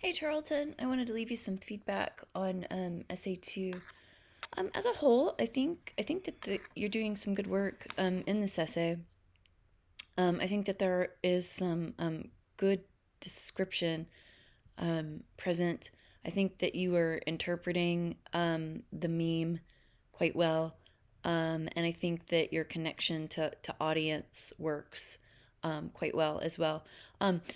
Hey Charlton, I wanted to leave you some feedback on Essay 2. As a whole, I think that you're doing some good work in this essay. I think that there is some good description present. I think that you were interpreting the meme quite well, and I think that your connection to audience works quite well as well.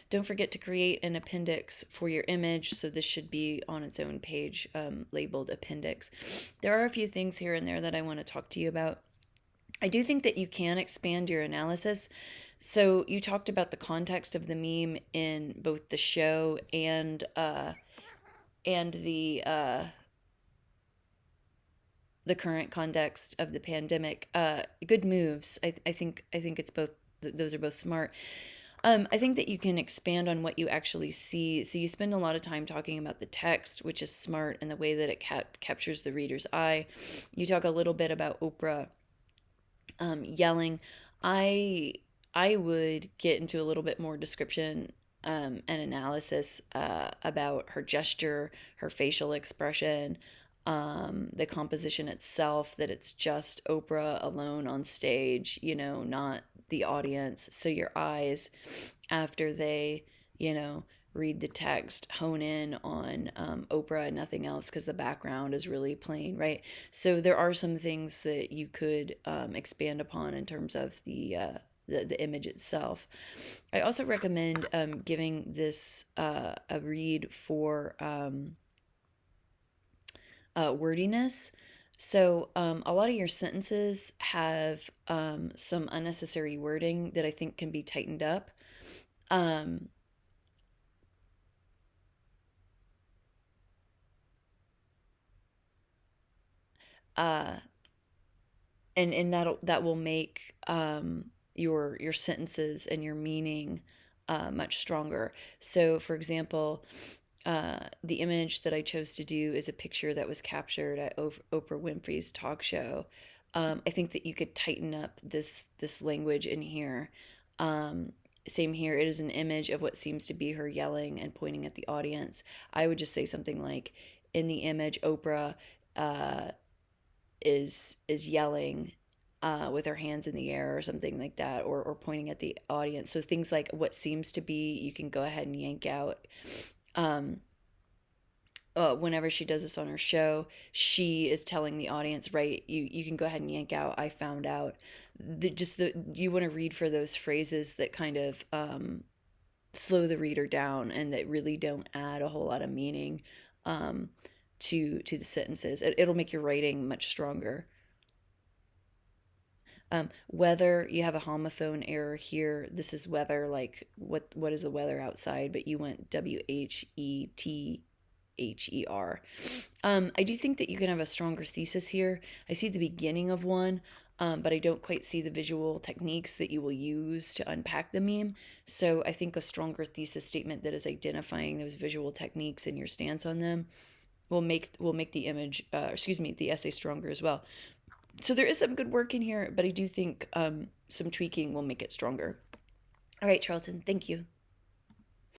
Don't forget to create an appendix for your image, so this should be on its own page labeled appendix. There are a few things here and there that I want to talk to you about. I do think that you can expand your analysis. So you talked about the context of the meme in both the show and the current context of the pandemic. Good moves. I think it's both. Those are both smart. I think that you can expand on what you actually see. So you spend a lot of time talking about the text, which is smart, and the way that it captures the reader's eye. You talk a little bit about Oprah yelling. I I would get into a little bit more description and analysis about her gesture, her facial expression, the composition itself, that it's just Oprah alone on stage, not the audience. So your eyes, after they, you know, read the text, hone in on Oprah and nothing else because the background is really plain, right? So there are some things that you could expand upon in terms of the image itself. I also recommend giving this a read for wordiness. So, a lot of your sentences have some unnecessary wording that I think can be tightened up. Um, uh, and that will make your sentences and your meaning much stronger. So, for example, the image that I chose to do is a picture that was captured at Oprah Winfrey's talk show. I think that you could tighten up this language in here. Um, Same here. It is an image of what seems to be her yelling and pointing at the audience. I would just say something like, in the image, Oprah uh, is yelling with her hands in the air or something like that, or pointing at the audience. So things like what seems to be, you can go ahead and yank out. Um, Whenever she does this on her show, she is telling the audience, right? You can go ahead and yank out. I found out. You want to read for those phrases that kind of slow the reader down and that really don't add a whole lot of meaning um, to the sentences. It'll make your writing much stronger. Weather, you have a homophone error here. This is weather, like what is the weather outside, but you went WHETHER. I do think that you can have a stronger thesis here. I see the beginning of one, but I don't quite see the visual techniques that you will use to unpack the meme. So I think a stronger thesis statement that is identifying those visual techniques and your stance on them will make the the essay stronger as well. So there is some good work in here, but I do think some tweaking will make it stronger. All right, Charlton, thank you.